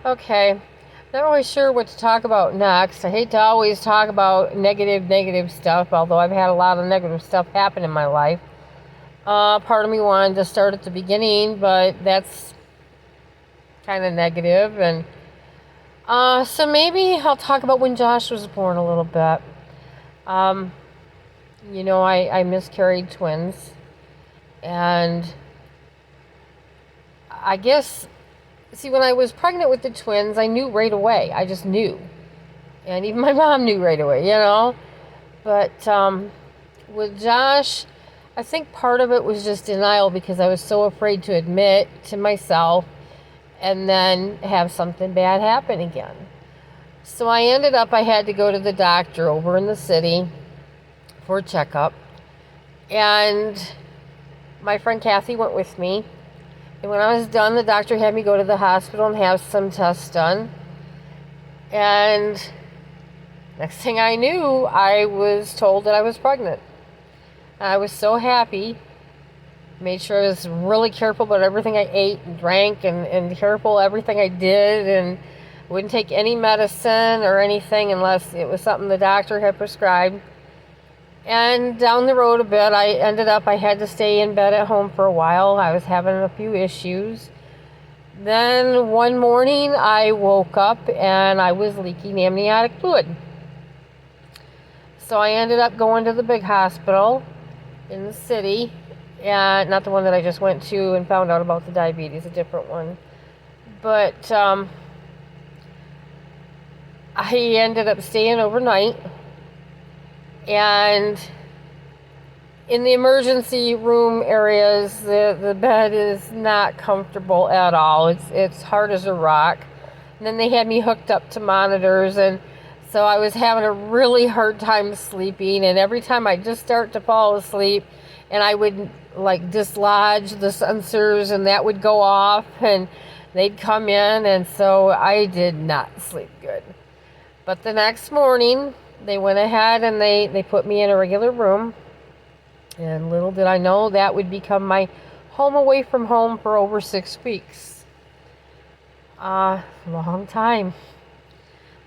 Okay. Not really sure what to talk about next. I hate to always talk about negative stuff, although I've had a lot of negative stuff happen in my life. Part of me wanted to start at the beginning, but that's kind of negative. And so maybe I'll talk about when Josh was born a little bit. Um, I miscarried twins. And I guess, see, when I was pregnant with the twins, I knew right away. I just knew. And even my mom knew right away. But with Josh, I think part of it was just denial because I was so afraid to admit to myself and then have something bad happen again. So I had to go to the doctor over in the city for a checkup. And my friend Kathy went with me. And when I was done, the doctor had me go to the hospital and have some tests done. And next thing I knew, I was told that I was pregnant. I was so happy. Made sure I was really careful about everything I ate and drank and careful everything I did, and wouldn't take any medicine or anything unless it was something the doctor had prescribed. And down the road a bit, I had to stay in bed at home for a while. I was having a few issues. Then one morning I woke up and I was leaking amniotic fluid. So I ended up going to the big hospital in the city, and not the one that I just went to and found out about the diabetes, a different one. But I ended up staying overnight, and in the emergency room areas, the bed is not comfortable at all. It's hard as a rock. And then they had me hooked up to monitors, and so I was having a really hard time sleeping, and every time I just start to fall asleep and I would like dislodge the sensors and that would go off and they'd come in, and so I did not sleep good. But the next morning they went ahead and they put me in a regular room, and little did I know that would become my home away from home for over 6 weeks. Long time.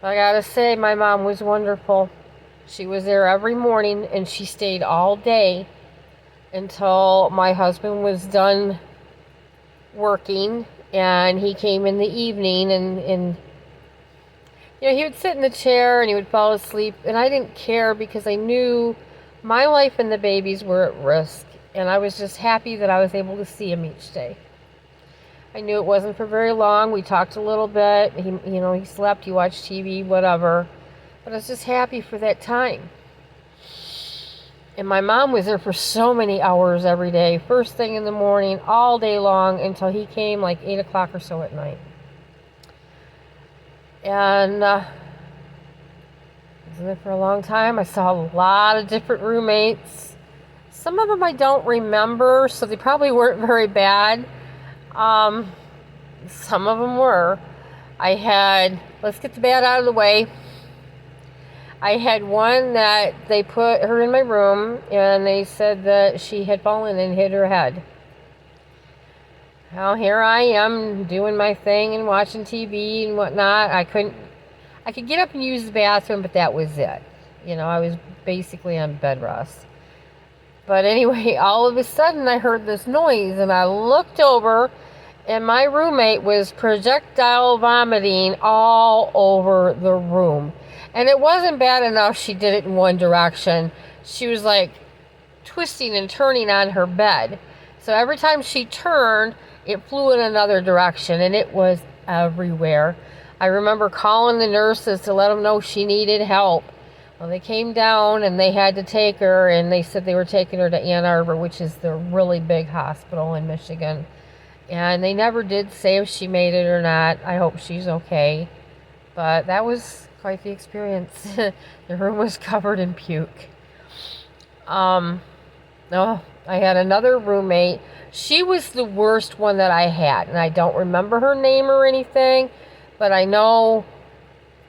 I gotta say, my mom was wonderful. She was there every morning and she stayed all day until my husband was done working, and he came in the evening, and he would sit in the chair and he would fall asleep, and I didn't care because I knew my life and the babies were at risk, and I was just happy that I was able to see him each day. I knew it wasn't for very long. We talked a little bit. He slept, he watched TV, whatever. But I was just happy for that time. And my mom was there for so many hours every day, first thing in the morning, all day long, until he came like 8 o'clock or so at night. And I was there for a long time. I saw a lot of different roommates. Some of them I don't remember, so they probably weren't very bad. Some of them were. Let's get the bad out of the way. I had one that they put her in my room and they said that she had fallen and hit her head. Well, here I am doing my thing and watching TV and whatnot. I could get up and use the bathroom, but that was it. I was basically on bed rest. But anyway, all of a sudden I heard this noise and I looked over, and my roommate was projectile vomiting all over the room. And it wasn't bad enough she did it in one direction. She was like twisting and turning on her bed. So every time she turned, it flew in another direction, and it was everywhere. I remember calling the nurses to let them know she needed help. Well, they came down and they had to take her, and they said they were taking her to Ann Arbor, which is the really big hospital in Michigan. And they never did say if she made it or not. I hope she's okay. But that was quite the experience. The room was covered in puke. I had another roommate. She was the worst one that I had, and I don't remember her name or anything, but I know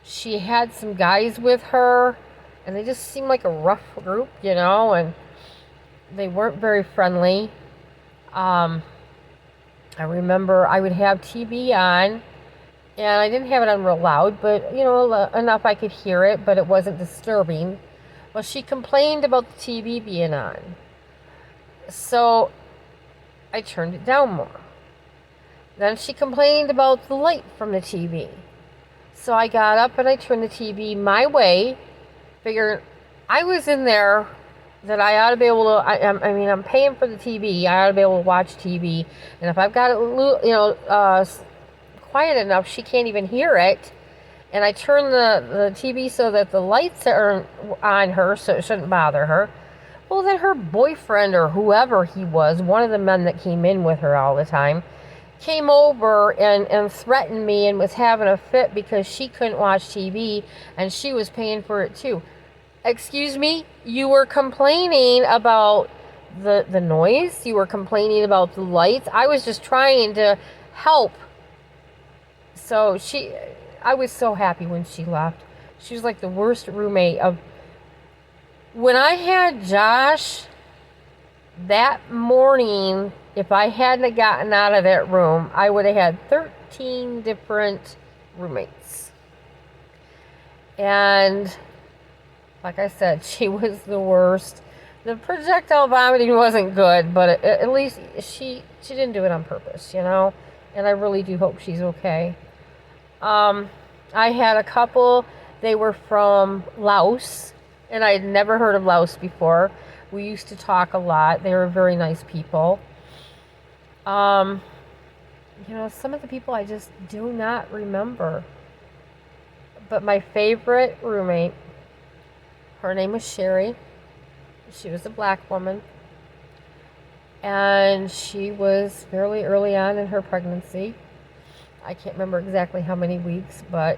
she had some guys with her, and they just seemed like a rough group, and they weren't very friendly. I remember I would have TV on, And I didn't have it on real loud, but enough I could hear it, but it wasn't disturbing. Well, she complained about the TV being on. So I turned it down more. Then she complained about the light from the TV. So I got up and I turned the TV my way, figuring I was in there that I ought to be able to, I'm paying for the TV. I ought to be able to watch TV. And if I've got it, quiet enough, she can't even hear it. And I turn the TV so that the lights are on her, so it shouldn't bother her. Well, then her boyfriend or whoever he was, one of the men that came in with her all the time, came over and threatened me and was having a fit because she couldn't watch TV and she was paying for it too. Excuse me, you were complaining about the noise, you were complaining about the lights. I was just trying to help. So I was so happy when she left. She was like the worst roommate of. When I had Josh that morning, if I hadn't gotten out of that room, I would have had 13 different roommates. And like I said, she was the worst. The projectile vomiting wasn't good, but at least she didn't do it on purpose, And I really do hope she's okay. I had a couple, they were from Laos, and I had never heard of Laos before. We used to talk a lot. They were very nice people. Some of the people I just do not remember. But my favorite roommate, her name was Sherry. She was a black woman. And she was fairly early on in her pregnancy. I can't remember exactly how many weeks, but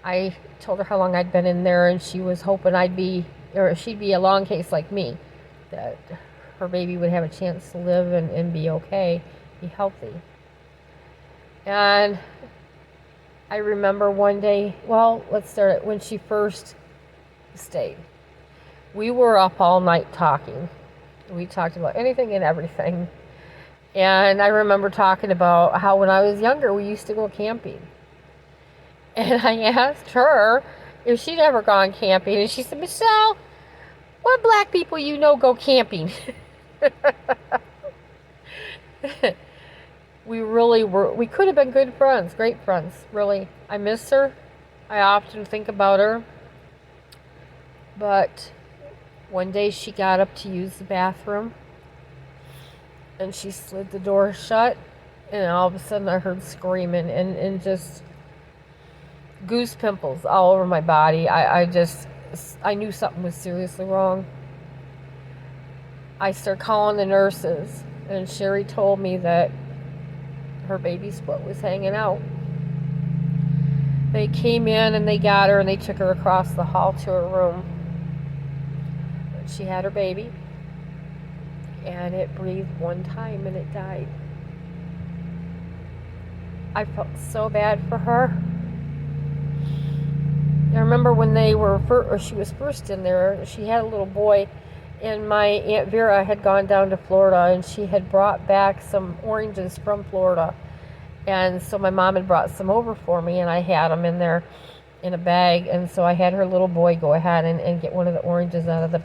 I told her how long I'd been in there, and she was hoping she'd be a long case like me, that her baby would have a chance to live and be okay, be healthy. And I remember one day, let's start it when she first stayed. We were up all night talking. We talked about anything and everything. And I remember talking about how when I was younger, we used to go camping. And I asked her if she'd ever gone camping. And she said, Michelle, what black people you know go camping? We really were. We could have been good friends, great friends, really. I miss her. I often think about her. But one day she got up to use the bathroom. And she slid the door shut. And all of a sudden I heard screaming and just goose pimples all over my body. I knew something was seriously wrong. I started calling the nurses, and Sherry told me that her baby's foot was hanging out. They came in and they got her and they took her across the hall to her room. She had her baby, and it breathed one time and it died. I felt so bad for her. I remember when she was first in there, she had a little boy, and my Aunt Vera had gone down to Florida, and she had brought back some oranges from Florida. And so my mom had brought some over for me, and I had them in there in a bag. And so I had her little boy go ahead and get one of the oranges out of the